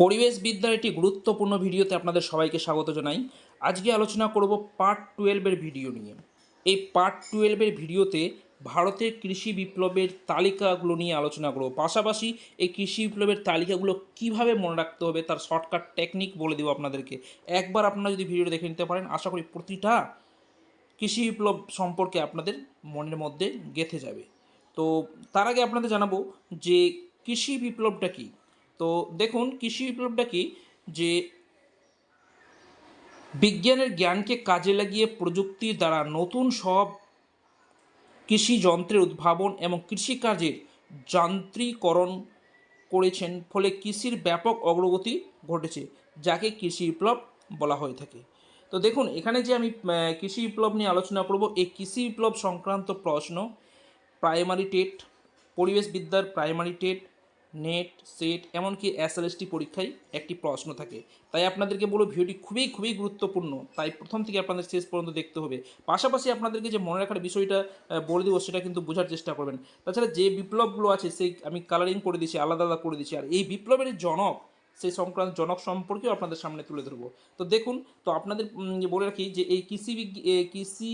পরিবেশবিদ্যার একটি গুরুত্বপূর্ণ ভিডিওতে আপনাদের সবাইকে স্বাগত জানাই। আজকে আলোচনা করব পার্ট 12-এর ভিডিও নিয়ে। এই পার্ট 12-এর ভিডিওতে ভারতের কৃষি বিপ্লবের তালিকাগুলো নিয়ে আলোচনা করব। পাশাপাশি এই কৃষি বিপ্লবের তালিকাগুলো কিভাবে মনে রাখতে হবে তার শর্টকাট টেকনিক বলে দেবো আপনাদেরকে। একবার আপনারা যদি ভিডিওটা দেখে নিতে পারেন, আশা করি প্রতিটা কৃষি বিপ্লব সম্পর্কে আপনাদের মনের মধ্যে গেঁথে যাবে। তো তার আগে আপনাদের জানাবো যে কৃষি বিপ্লবটা কী। তো দেখুন, কৃষি বিপ্লবটা কি, যে বিজ্ঞানের জ্ঞানকে কাজে লাগিয়ে প্রযুক্তির দ্বারা নতুন সব কৃষি যন্ত্রের উদ্ভাবন এবং কৃষিকাজের যান্ত্রিকরণ করেছেন, ফলে কৃষির ব্যাপক অগ্রগতি ঘটেছে, যাকে কৃষি বিপ্লব বলা হয়ে থাকে। তো দেখুন, এখানে যে আমি কৃষি বিপ্লব নিয়ে আলোচনা করব, এই কৃষি বিপ্লব সংক্রান্ত প্রশ্ন প্রাইমারি টেট, পরিবেশবিদ্যার প্রাইমারি টেট, নেট, সেট, এমনকি এসএলএসটি পরীক্ষায় একটি প্রশ্ন থাকে। তাই আপনাদেরকে বলবো, ভিডিওটি খুবই খুবই গুরুত্বপূর্ণ, তাই প্রথম থেকে আপনাদের শেষ পর্যন্ত দেখতে হবে। পাশাপাশি আপনাদেরকে যে মনে রাখার বিষয়টা বলে দেবো, সেটা কিন্তু বোঝার চেষ্টা করবেন। তাছাড়া যে বিপ্লবগুলো আছে সেই আমি কালারিং করে দিচ্ছি, আলাদা আলাদা করে দিচ্ছি, আর এই বিপ্লবের জনক, সেই সংক্রান্ত জনক সম্পর্কেও আপনাদের সামনে তুলে ধরবো। তো দেখুন, তো আপনাদের বলে রাখি যে এই কৃষি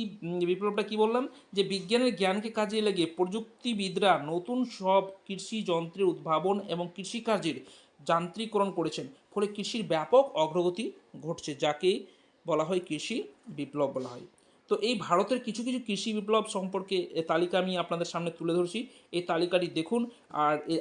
বিপ্লবটা কি বললাম, যে বিজ্ঞানের জ্ঞানকে কাজে লাগিয়ে প্রযুক্তিবিদরা নতুন সব কৃষি যন্ত্রের উদ্ভাবন এবং কৃষিকাজের যান্ত্রিকরণ করেছেন, ফলে কৃষির ব্যাপক অগ্রগতি ঘটছে, যাকে বলা হয় কৃষি বিপ্লব বলা হয়। তো এই ভারতের কিছু কিছু কৃষি বিপ্লব সম্পর্কে তালিকা আমি আপনাদের সামনে তুলে ধরছি। এই তালিকাটি দেখুন, আর এই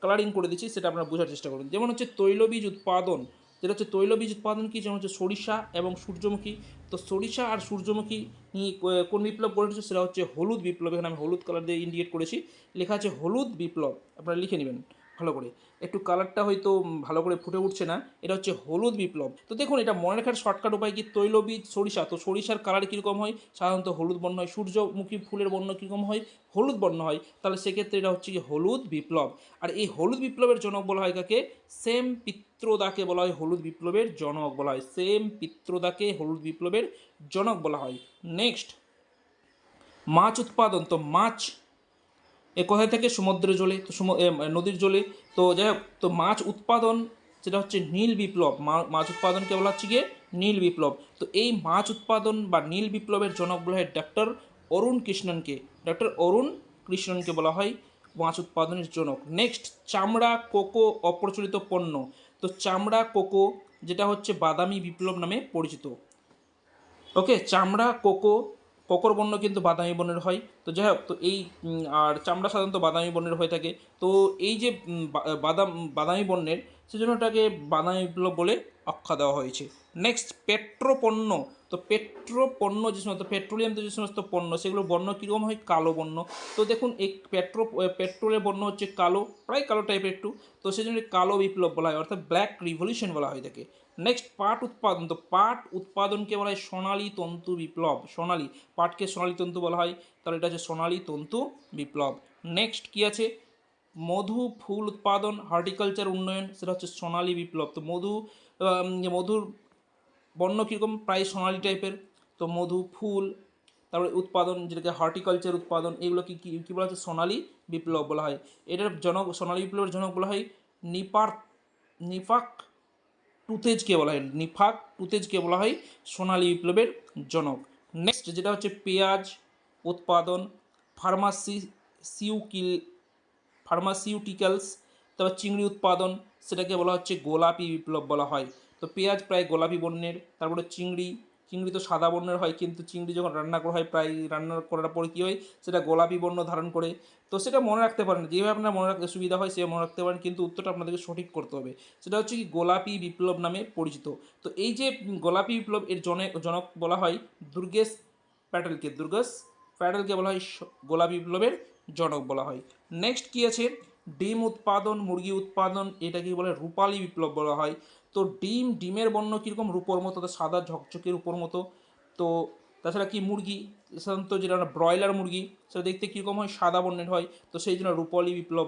কালারিং করে দিচ্ছি, সেটা আপনারা বোঝার চেষ্টা করুন। যেমন হচ্ছে তৈলবীজ উৎপাদন, যেটা হচ্ছে তৈলবীজ উৎপাদন কি, যেমন হচ্ছে সরিষা এবং সূর্যমুখী। তো সরিষা আর সূর্যমুখী নিয়ে কোন বিপ্লব গড়ে উঠেছে, সেটা হচ্ছে হলুদ বিপ্লব। এখানে আমি হলুদ কালার দিয়ে ইন্ডিকেট করেছি, লেখা আছে হলুদ বিপ্লব, আপনারা লিখে নেবেন ভালো করে। একটু কালারটা হয়তো ভালো করে ফুটে উঠছে না, এটা হচ্ছে হলুদ বিপ্লব। তো দেখুন, এটা মনে রাখার শর্টকাট উপায় কি, তৈলবীজ সরিষা, তো সরিষার কালার কীরকম হয়, সাধারণত হলুদ বর্ণ হয়। সূর্যমুখী ফুলের বর্ণ কীরকম হয়, হলুদ বর্ণ হয়। তাহলে সেক্ষেত্রে এটা হচ্ছে কি হলুদ বিপ্লব। আর এই হলুদ বিপ্লবের জনক বলা হয় কাকে, সেম পিত্রদাকে বলা হয় হলুদ বিপ্লবের জনক বলা হয়। সেম পিত্রদাকে হলুদ বিপ্লবের জনক বলা হয়। নেক্সট, মাছ উৎপাদন। তো মাছ কোথায় থেকে, সমুদ্র জলে, তো নদীর জলে। তো যাই হোক, তো মাছ উৎপাদন যেটা হচ্ছে নীল বিপ্লব, মাছ উৎপাদনকে বলা হচ্ছে গিয়ে নীল বিপ্লব। তো এই মাছ উৎপাদন বা নীল বিপ্লবের জনক বলা হয় ডক্টর অরুণ কৃষ্ণনকে। ডক্টর অরুণ কৃষ্ণনকে বলা হয় মাছ উৎপাদনের জনক। নেক্সট, চামড়া কোকো অপ্রচলিত পণ্য। তো চামড়া কোকো যেটা হচ্ছে বাদামি বিপ্লব নামে পরিচিত। ওকে, চামড়া কোকোর বর্ণ কিন্তু বাদামি বর্ণের হয়। তো যাই হোক, তো এই আর চামড়া সাধারণত বাদামি বর্ণের হয়ে থাকে। তো এই যে বাদামি বর্ণের, সেজন্য এটাকে বাদামি বিপ্লব বলে আখ্যা দেওয়া হয়েছে। নেক্সট, পেট্রোপণ্য। তো পেট্রোপণ্য যে সমস্ত পেট্রোলিয়াম যে সমস্ত পণ্য, সেগুলো বর্ণ কীরকম হয়, কালো বর্ণ। তো দেখুন, এই পেট্রোলের বর্ণ হচ্ছে কালো, প্রায় কালো টাইপের একটু। তো সেই জন্য কালো বিপ্লব বলা হয়, অর্থাৎ ব্ল্যাক রিভলিউশন বলা হয় তাকে। নেক্সট, পাট উৎপাদন। তো পাট উৎপাদনকে বলা হয় সোনালী তন্তু বিপ্লব। সোনালী পাটকে সোনালী তন্তু বলা হয়, তাহলে এটা হচ্ছে সোনালী তন্তু বিপ্লব। নেক্সট কি আছে, মধু ফুল উৎপাদন, হর্টিকালচার উন্নয়ন, সেটা হচ্ছে সোনালী বিপ্লব। তো মধুর বর্ণ কীরকম, প্রায় সোনালী টাইপের। তো মধু ফুল, তারপরে উৎপাদন যেটাকে হর্টিকালচার উৎপাদন, এগুলো কী বলা হচ্ছে, সোনালী বিপ্লব বলা হয়। এটার জনক, সোনালী বিপ্লবের জনক বলা হয় নিফাক টুতেজকে বলা হয়। নিফাক টুতেজকে বলা হয় সোনালী বিপ্লবের জনক। নেক্সট যেটা হচ্ছে পেঁয়াজ উৎপাদন, ফার্মাসিউটিক্যালস, তারপর চিংড়ি উৎপাদন, সেটাকে বলা হচ্ছে গোলাপি বিপ্লব বলা হয়। তো পেঁয়াজ প্রায় গোলাপি বর্ণের, তারপরে চিংড়ি তো সাদা বর্ণের হয়, কিন্তু চিংড়ি যখন রান্না করা হয়, প্রায় রান্না করার পরে কী হয়, সেটা গোলাপি বর্ণ ধারণ করে। তো সেটা মনে রাখতে পারেন, যেভাবে আপনার মনে রাখতে সুবিধা হয় সেভাবে মনে রাখতে পারেন, কিন্তু উত্তরটা আপনাদেরকে সঠিক করতে হবে। সেটা হচ্ছে কি গোলাপি বিপ্লব নামে পরিচিত। তো এই যে গোলাপি বিপ্লব, এর জনক বলা হয় দুর্গেশ প্যাটেলকে বলা হয় গোলাপি বিপ্লবের জনক বলা হয়। নেক্সট কি আছে, ডিম উৎপাদন, মুরগি উৎপাদন, এটাকে বলে রূপালী বিপ্লব বলা হয়। তো ডিমের বর্ণ কীরকম, রূপোর মতো, সাদা ঝকঝকে রূপোর মতো। তো তাছাড়া কি, মুরগি সাধারণত যেটা আমরা ব্রয়লার মুরগি, সেটা দেখতে কীরকম হয়, সাদা বর্ণের হয়। তো সেই জন্য রূপালী বিপ্লব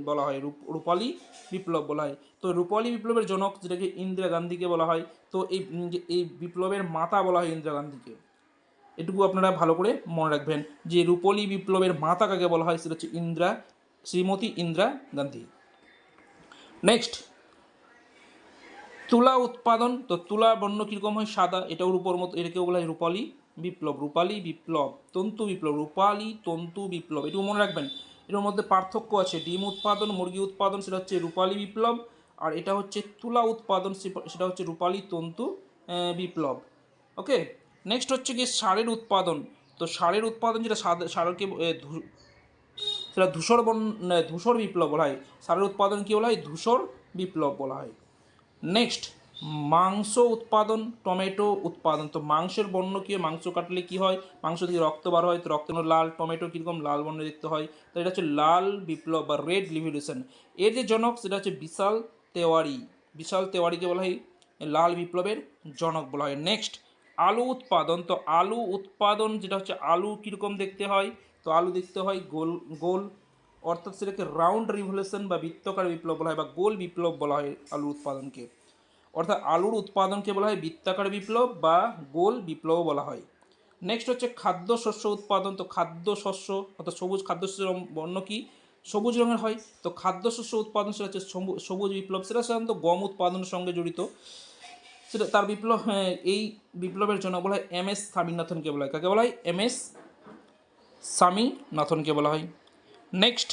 বলা হয়, রূপালী বিপ্লব বলা হয়। তো রূপালী বিপ্লবের জনক যেটাকে ইন্দিরা গান্ধীকে বলা হয়। তো এই বিপ্লবের মাতা বলা হয় ইন্দিরা গান্ধীকে। এটুকু আপনারা ভালো করে মনে রাখবেন যে রূপলী বিপ্লবের মাতা কাকে বলা হয়, সেটা হচ্ছে শ্রীমতী ইন্দিরা গান্ধী। নেক্সট, তুলা উৎপাদন, তো তুলা বর্ণ কীরকম হয়? সাদা, এটাও রূপর মতো, এটাকেও বলা হয় রূপালী বিপ্লব। রূপালী বিপ্লব, তন্তু বিপ্লব, রূপালী তন্তু বিপ্লব, এটুকু মনে রাখবেন। এর মধ্যে পার্থক্য আছে, ডিম উৎপাদন, মুরগি উৎপাদন সেটা হচ্ছে রূপালী বিপ্লব, আর এটা হচ্ছে তুলা উৎপাদন, সেটা হচ্ছে রূপালী তন্তু বিপ্লব। ওকে, নেক্সট হচ্ছে কি সারের উৎপাদন। তো সারের উৎপাদন যেটা সারকে সেটা ধূসর বিপ্লব বলা হয়। সারের উৎপাদন কী বলা হয়? ধূসর বিপ্লব বলা হয়। নেক্সট মাংস উৎপাদন, টমেটো উৎপাদন। তো মাংসের বর্ণ কী হয়? মাংস কাটলে কী হয়? মাংস থেকে রক্ত বার হয়, তো রক্ত লাল। টমেটো কীরকম? লাল বর্ণ দেখতে হয়। তো এটা হচ্ছে লাল বিপ্লব বা রেড রিভলিউশন। এর যে জনক সেটা হচ্ছে বিশাল তেওয়ারি। বিশাল তেওয়ারিকে বলা হয় লাল বিপ্লবের জনক বলা হয়। নেক্সট আলু উৎপাদন। তো আলু উৎপাদন যেটা হচ্ছে, আলু কীরকম দেখতে হয়? তো আলু দেখতে হয় গোল গোল, অর্থাৎ সেটাকে রাউন্ড রিভলিউশন বা বৃত্তাকার বিপ্লব বলা হয়, বা গোল বিপ্লব বলা হয় আলুর উৎপাদনকে। অর্থাৎ আলুর উৎপাদনকে বলা হয় বৃত্তাকার বিপ্লব বা গোল বিপ্লব বলা হয়। নেক্সট হচ্ছে খাদ্য শস্য উৎপাদন। তো খাদ্য শস্য অর্থাৎ সবুজ খাদ্যশস্যের বর্ণ কি? সবুজ রঙের হয়। তো খাদ্য শস্য উৎপাদন সেটা হচ্ছে সবুজ বিপ্লব, সেটা সাধারণত গম উৎপাদনের সঙ্গে জড়িত। সেটা তার বিপ্লব, এই বিপ্লবের জন্য বলা হয় এম এস স্বামীনাথনকে বলা হয়। কাকে বলা হয়? এম এস স্বামীনাথনকে বলা হয়। নেক্সট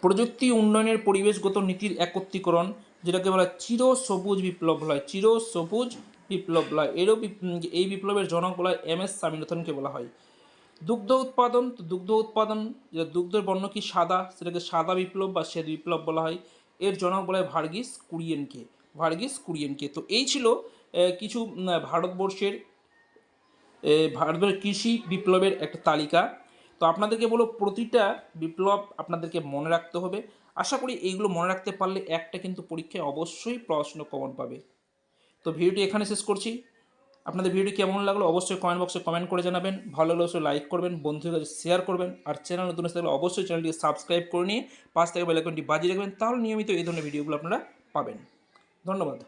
প্রযুক্তি উন্নয়নের পরিবেশগত নীতির একত্রীকরণ, যেটাকে বলা হয় চির সবুজ বিপ্লব বলা হয়। চির সবুজ বিপ্লব বলা হয়। এই বিপ্লবের জনক বলা হয় এম এস স্বামীনাথনকে বলা হয়। দুগ্ধ উৎপাদন। তো দুগ্ধ উৎপাদন, যেটা দুগ্ধের বর্ণ কি? সাদা, সেটাকে সাদা বিপ্লব বা শ্বেত বিপ্লব বলা হয়। এর জনক বলা হয় ভার্গিস কুরিয়েনকে। ভার্গিস কুরিয়েনকে। তো এই ছিল কিছু ভারতের কৃষি বিপ্লবের একটা তালিকা। তো আপনাদেরকে বলো, প্রতিটা বিপ্লব আপনাদেরকে মনে রাখতে হবে। আশা করি এইগুলো মনে রাখতে পারলে একটা কিন্তু পরীক্ষায় অবশ্যই প্রশ্ন কমন পাবে। তো ভিডিওটি এখানে শেষ করছি। আপনাদের ভিডিওটি কেমন লাগলো অবশ্যই কমেন্ট বক্সে কমেন্ট করে জানাবেন। ভালো লাগলে অবশ্যই লাইক করবেন, বন্ধুদের কাছে শেয়ার করবেন, আর চ্যানেল নতুন থাকলে অবশ্যই চ্যানেলটিকে সাবস্ক্রাইব করে নিয়ে পাশ থেকে বেল আইকনটি বাজিয়ে রাখবেন, তাহলে নিয়মিত এই ধরনের ভিডিওগুলো আপনারা পাবেন। ধন্যবাদ।